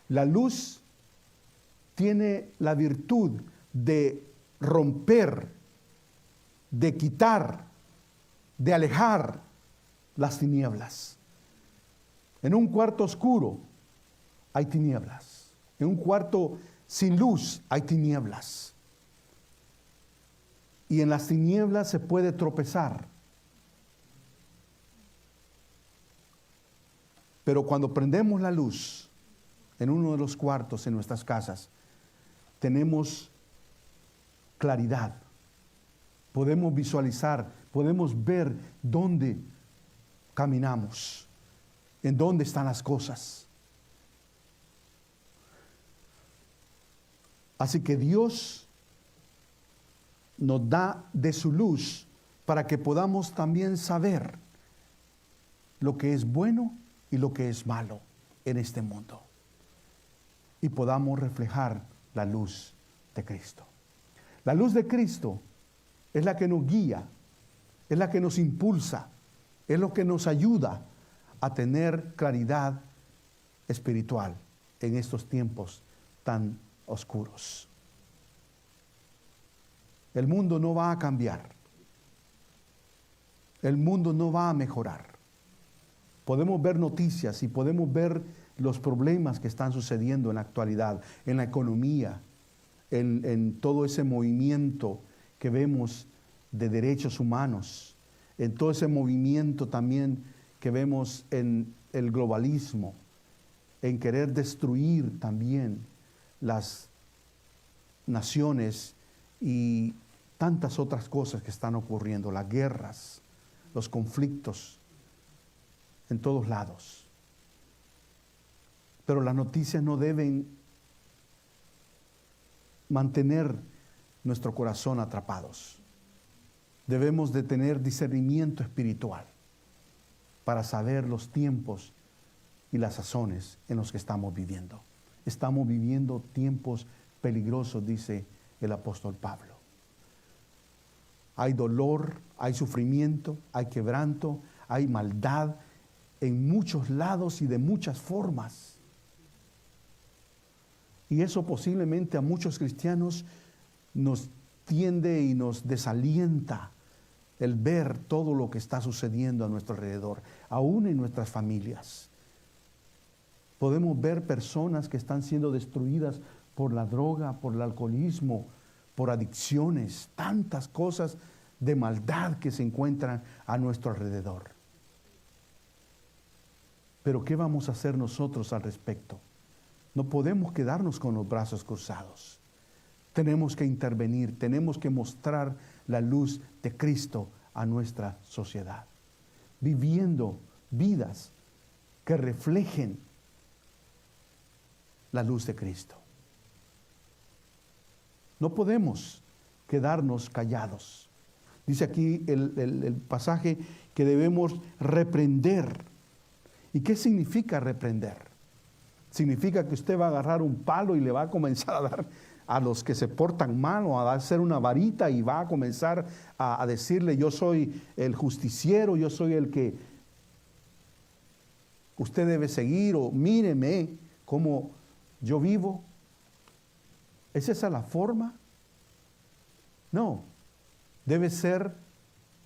La luz tiene la virtud de romper, de quitar, de alejar las tinieblas. En un cuarto oscuro hay tinieblas. En un cuarto sin luz hay tinieblas. Y en las tinieblas se puede tropezar. Pero cuando prendemos la luz en uno de los cuartos en nuestras casas, tenemos claridad. Podemos visualizar, podemos ver dónde caminamos, en dónde están las cosas. Así que Dios nos da de su luz para que podamos también saber lo que es bueno y lo que es malo en este mundo. Y podamos reflejar la luz de Cristo. La luz de Cristo es la que nos guía, es la que nos impulsa, es lo que nos ayuda a tener claridad espiritual en estos tiempos tan oscuros. El mundo no va a cambiar. El mundo no va a mejorar. Podemos ver noticias y podemos ver los problemas que están sucediendo en la actualidad, en la economía, en todo ese movimiento que vemos de derechos humanos, en todo ese movimiento también que vemos en el globalismo, en querer destruir también las naciones y tantas otras cosas que están ocurriendo, las guerras, los conflictos en todos lados. Pero las noticias no deben mantener nuestro corazón atrapados. Debemos de tener discernimiento espiritual para saber los tiempos y las sazones en los que estamos viviendo. Estamos viviendo tiempos peligrosos, dice el apóstol Pablo. Hay dolor, hay sufrimiento, hay quebranto, hay maldad en muchos lados y de muchas formas. Y eso posiblemente a muchos cristianos nos tiende y nos desalienta el ver todo lo que está sucediendo a nuestro alrededor, aún en nuestras familias. Podemos ver personas que están siendo destruidas por la droga, por el alcoholismo, por adicciones, tantas cosas de maldad que se encuentran a nuestro alrededor. Pero ¿qué vamos a hacer nosotros al respecto? No podemos quedarnos con los brazos cruzados. Tenemos que intervenir, tenemos que mostrar la luz de Cristo a nuestra sociedad, viviendo vidas que reflejen la luz de Cristo. No podemos quedarnos callados. Dice aquí el pasaje que debemos reprender. ¿Y qué significa reprender? Significa que usted va a agarrar un palo y le va a comenzar a dar a los que se portan mal, o a hacer una varita y va a comenzar a decirle: yo soy el justiciero, yo soy el que usted debe seguir, o míreme cómo yo vivo. ¿Es esa la forma? No, debe ser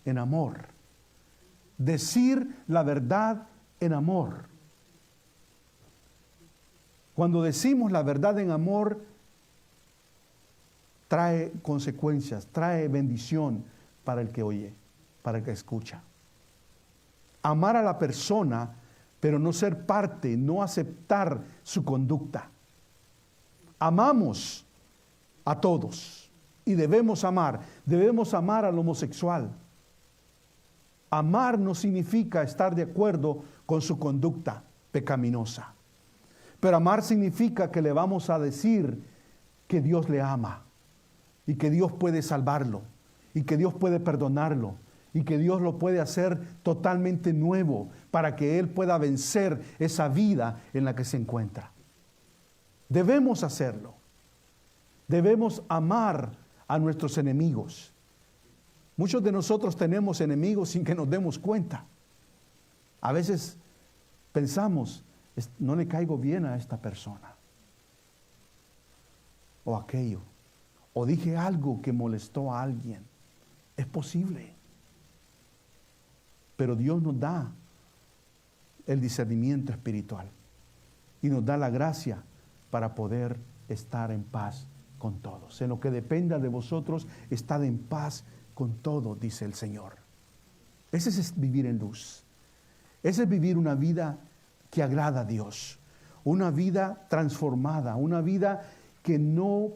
en amor. Decir la verdad en amor. Cuando decimos la verdad en amor, trae consecuencias, trae bendición para el que oye, para el que escucha. Amar a la persona, pero no ser parte, no aceptar su conducta. Amamos a todos y debemos amar al homosexual. Amar no significa estar de acuerdo con su conducta pecaminosa, pero amar significa que le vamos a decir que Dios le ama y que Dios puede salvarlo y que Dios puede perdonarlo y que Dios lo puede hacer totalmente nuevo para que él pueda vencer esa vida en la que se encuentra. Debemos hacerlo. Debemos amar a nuestros enemigos. Muchos de nosotros tenemos enemigos sin que nos demos cuenta. A veces pensamos: no le caigo bien a esta persona, o aquello, o dije algo que molestó a alguien. Es posible. Pero Dios nos da el discernimiento espiritual y nos da la gracia para poder estar en paz con todos. En lo que dependa de vosotros, estad en paz con todo, dice el Señor. Ese es vivir en luz. Ese es vivir una vida que agrada a Dios. Una vida transformada, una vida que no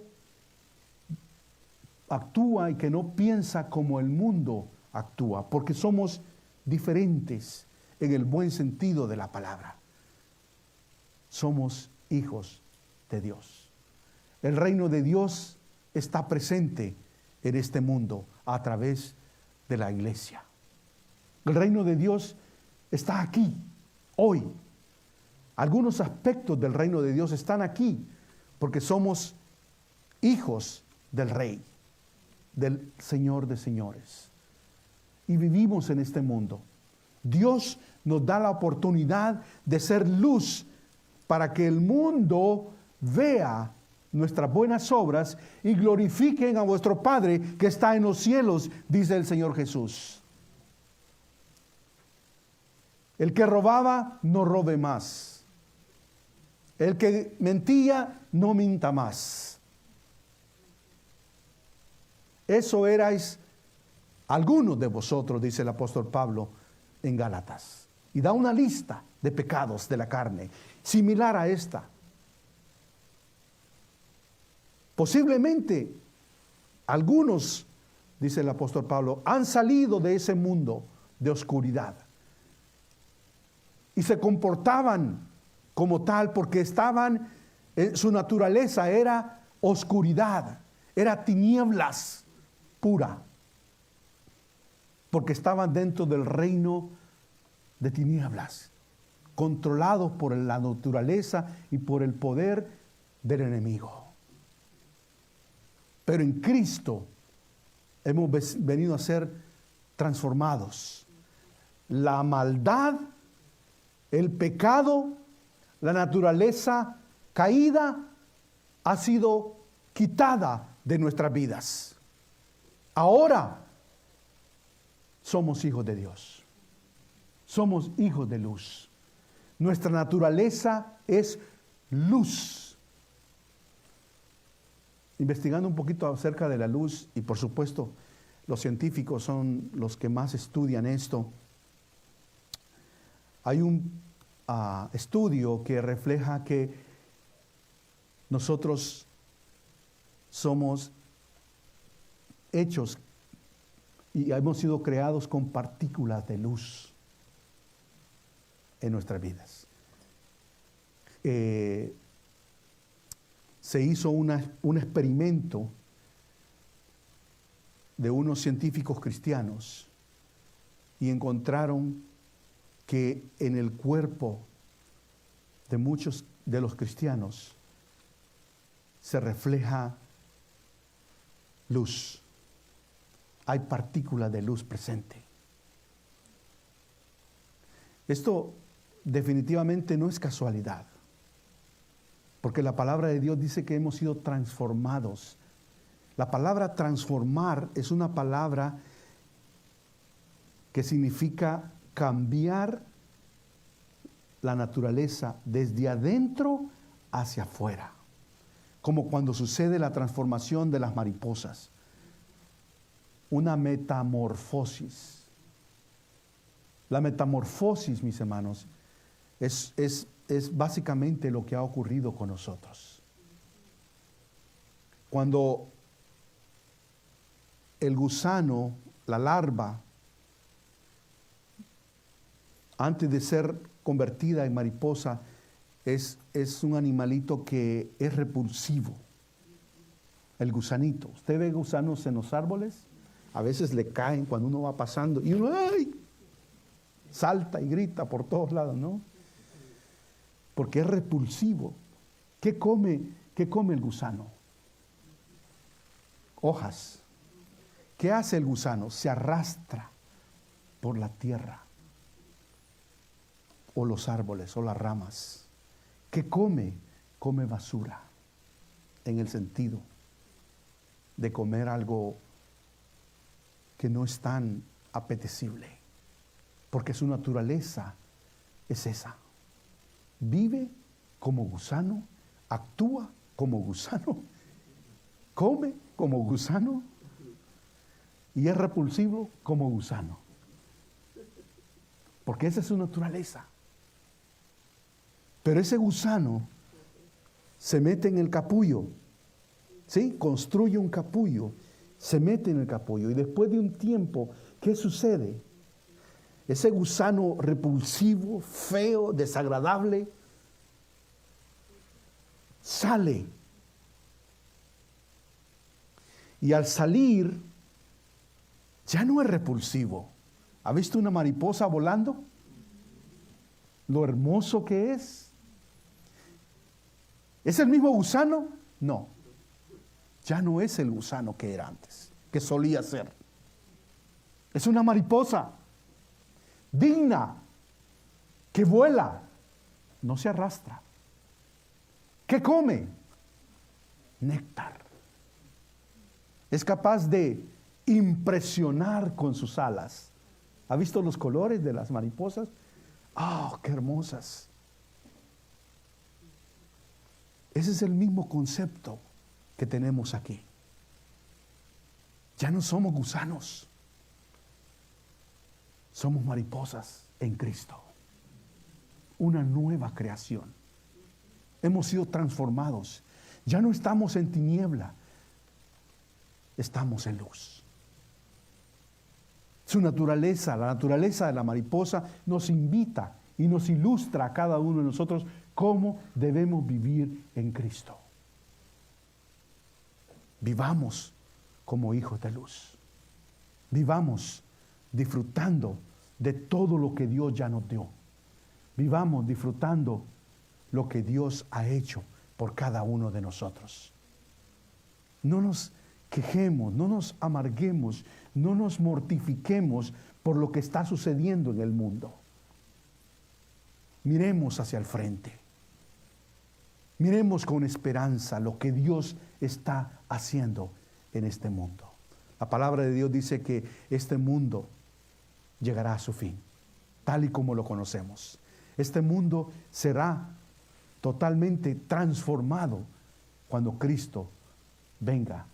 actúa y que no piensa como el mundo actúa, porque somos diferentes en el buen sentido de la palabra. Somos hijos de Dios. El reino de Dios está presente en este mundo a través de la iglesia. El reino de Dios está aquí, hoy. Algunos aspectos del reino de Dios están aquí porque somos hijos del Rey. del Señor de señores. Y vivimos en este mundo. Dios nos da la oportunidad de ser luz para que el mundo vea nuestras buenas obras y glorifiquen a vuestro Padre que está en los cielos, dice el Señor Jesús. El que robaba, no robe más. El que mentía, no minta más. Eso erais algunos de vosotros, dice el apóstol Pablo en Gálatas. Y da una lista de pecados de la carne, similar a esta. Posiblemente algunos, dice el apóstol Pablo, han salido de ese mundo de oscuridad y se comportaban como tal porque estaban, su naturaleza era oscuridad, era tinieblas pura, porque estaban dentro del reino de tinieblas, controlados por la naturaleza y por el poder del enemigo. Pero en Cristo hemos venido a ser transformados. La maldad, el pecado, la naturaleza caída ha sido quitada de nuestras vidas. Ahora somos hijos de Dios. Somos hijos de luz. Nuestra naturaleza es luz. Investigando un poquito acerca de la luz, y por supuesto los científicos son los que más estudian esto, hay un estudio que refleja que nosotros somos hechos y hemos sido creados con partículas de luz en nuestras vidas. Se hizo un experimento de unos científicos cristianos y encontraron que en el cuerpo de muchos de los cristianos se refleja luz. Hay partículas de luz presente. Esto definitivamente no es casualidad, porque la palabra de Dios dice que hemos sido transformados. La palabra transformar es una palabra que significa cambiar la naturaleza desde adentro hacia afuera, como cuando sucede la transformación de las mariposas. Una metamorfosis. La metamorfosis, mis hermanos, es básicamente lo que ha ocurrido con nosotros. Cuando el gusano, la larva, antes de ser convertida en mariposa, es un animalito que es repulsivo. El gusanito. ¿Usted ve gusanos en los árboles? A veces le caen cuando uno va pasando y uno ¡ay! Salta y grita por todos lados, ¿no? Porque es repulsivo. ¿Qué come el gusano? Hojas. ¿Qué hace el gusano? Se arrastra por la tierra, o los árboles, o las ramas. ¿Qué come? Come basura, en el sentido de comer algo que no es tan apetecible, porque su naturaleza es esa. Vive como gusano, actúa como gusano, come como gusano y es repulsivo como gusano, porque esa es su naturaleza. Pero ese gusano se mete en el capullo, ¿sí? Construye un capullo, se mete en el capullo y después de un tiempo, ¿qué sucede? Ese gusano repulsivo, feo, desagradable, sale. Y al salir, ya no es repulsivo. ¿Ha visto una mariposa volando? Lo hermoso que es. ¿Es el mismo gusano? No. Ya no es el gusano que era antes. que solía ser. Es una mariposa digna, que vuela, no se arrastra. ¿Qué come? Néctar. Es capaz de impresionar con sus alas. ¿Ha visto los colores de las mariposas? ¡Oh, qué hermosas! Ese es el mismo concepto que tenemos aquí. Ya no somos gusanos, somos mariposas en Cristo. Una nueva creación. Hemos sido transformados. Ya no estamos en tiniebla, estamos en luz. Su naturaleza, la naturaleza de la mariposa, nos invita y nos ilustra a cada uno de nosotros cómo debemos vivir en Cristo. Vivamos como hijos de luz. Vivamos disfrutando de todo lo que Dios ya nos dio. Vivamos disfrutando lo que Dios ha hecho por cada uno de nosotros. No nos quejemos, no nos amarguemos, no nos mortifiquemos por lo que está sucediendo en el mundo. Miremos hacia el frente. Miremos con esperanza lo que Dios está haciendo en este mundo. La palabra de Dios dice que este mundo llegará a su fin, tal y como lo conocemos. Este mundo será totalmente transformado cuando Cristo venga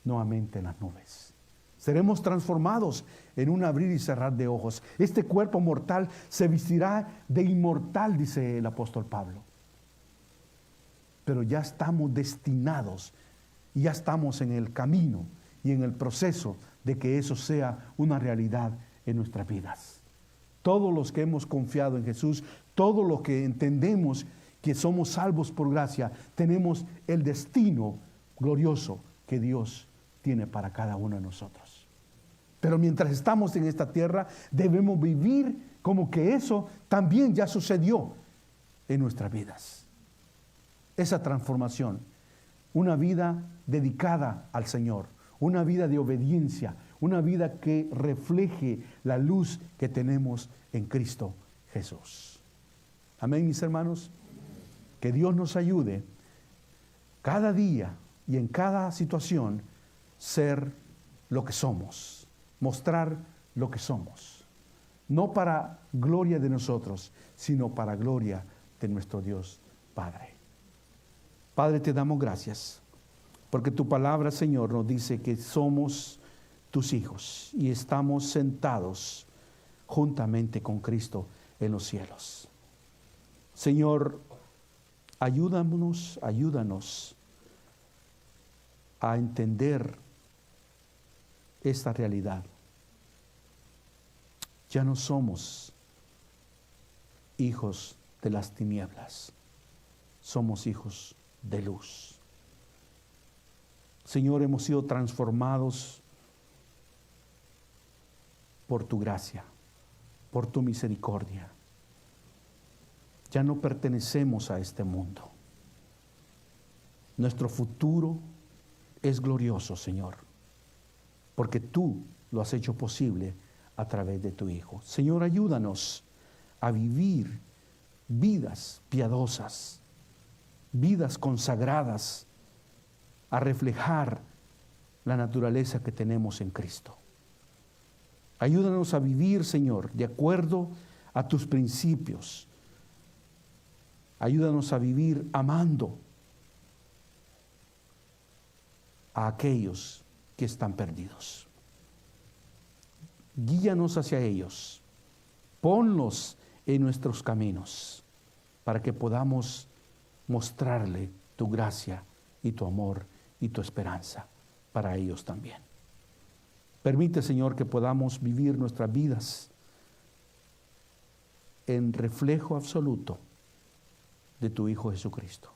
nuevamente en las nubes. Seremos transformados en un abrir y cerrar de ojos. Este cuerpo mortal se vestirá de inmortal, dice el apóstol Pablo. Pero ya estamos destinados, y ya estamos en el camino y en el proceso de que eso sea una realidad en nuestras vidas. Todos los que hemos confiado en Jesús, todos los que entendemos que somos salvos por gracia, tenemos el destino glorioso que Dios tiene para cada uno de nosotros. Pero mientras estamos en esta tierra, debemos vivir como que eso también ya sucedió en nuestras vidas. Esa transformación, una vida dedicada al Señor, una vida de obediencia, una vida que refleje la luz que tenemos en Cristo Jesús. Amén, mis hermanos. Que Dios nos ayude cada día y en cada situación ser lo que somos, mostrar lo que somos, no para gloria de nosotros, sino para gloria de nuestro Dios Padre. Padre, te damos gracias, porque tu palabra, Señor, nos dice que somos tus hijos y estamos sentados juntamente con Cristo en los cielos. Señor, ayúdanos a entender esta realidad. Ya no somos hijos de las tinieblas, somos hijos de luz. Señor, hemos sido transformados por tu gracia, por tu misericordia. Ya no pertenecemos a este mundo. Nuestro futuro es glorioso, Señor, porque tú lo has hecho posible a través de tu Hijo. Señor, ayúdanos a vivir vidas piadosas, vidas consagradas, a reflejar la naturaleza que tenemos en Cristo. Ayúdanos a vivir, Señor, de acuerdo a tus principios. Ayúdanos a vivir amando a aquellos que están perdidos. Guíanos hacia ellos. Ponlos en nuestros caminos para que podamos mostrarle tu gracia y tu amor y tu esperanza para ellos también. Permite, Señor, que podamos vivir nuestras vidas en reflejo absoluto de tu Hijo Jesucristo.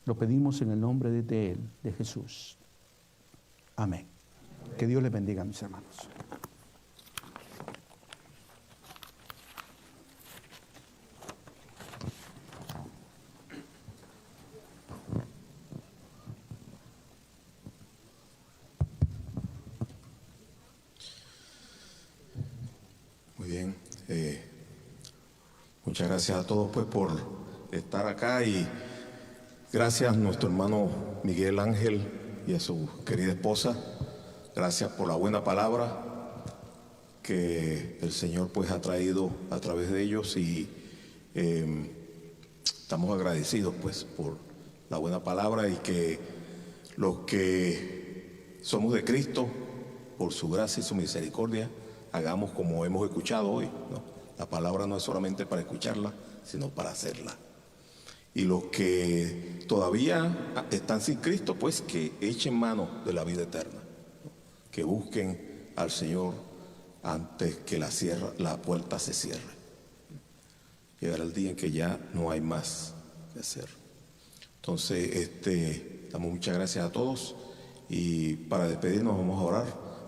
Lo pedimos en el nombre de Él, de Jesús. Amén. Que Dios les bendiga, mis hermanos. Muchas gracias a todos pues por estar acá y gracias a nuestro hermano Miguel Ángel y a su querida esposa. Gracias por la buena palabra que el Señor pues ha traído a través de ellos y estamos agradecidos pues por la buena palabra y que los que somos de Cristo, por su gracia y su misericordia, hagamos como hemos escuchado hoy, ¿no? La palabra no es solamente para escucharla, sino para hacerla. Y los que todavía están sin Cristo, pues que echen mano de la vida eterna, ¿no? Que busquen al Señor antes que la puerta se cierre. Llegará el día en que ya no hay más que hacer. Entonces, damos muchas gracias a todos y para despedirnos vamos a orar.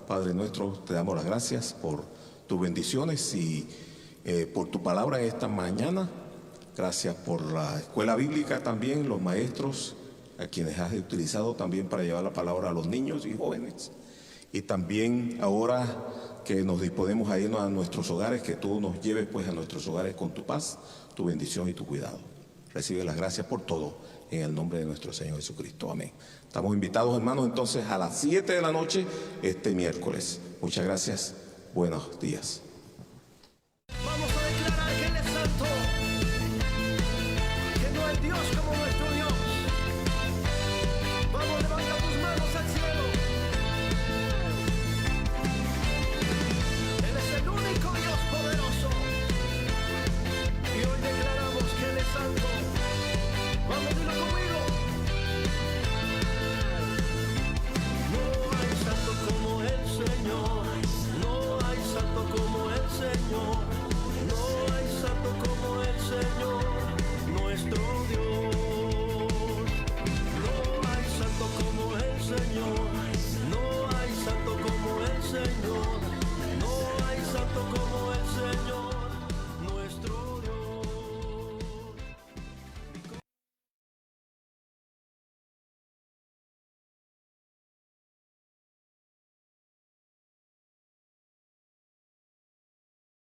Padre nuestro, te damos las gracias por tus bendiciones y por tu palabra en esta mañana. Gracias por la escuela bíblica también, los maestros, a quienes has utilizado también para llevar la palabra a los niños y jóvenes. Y también ahora que nos disponemos a irnos a nuestros hogares, que tú nos lleves pues a nuestros hogares con tu paz, tu bendición y tu cuidado. Recibe las gracias por todo en el nombre de nuestro Señor Jesucristo. Amén. Estamos invitados, hermanos, entonces a las 7 de la noche este miércoles. Muchas gracias. Buenos días.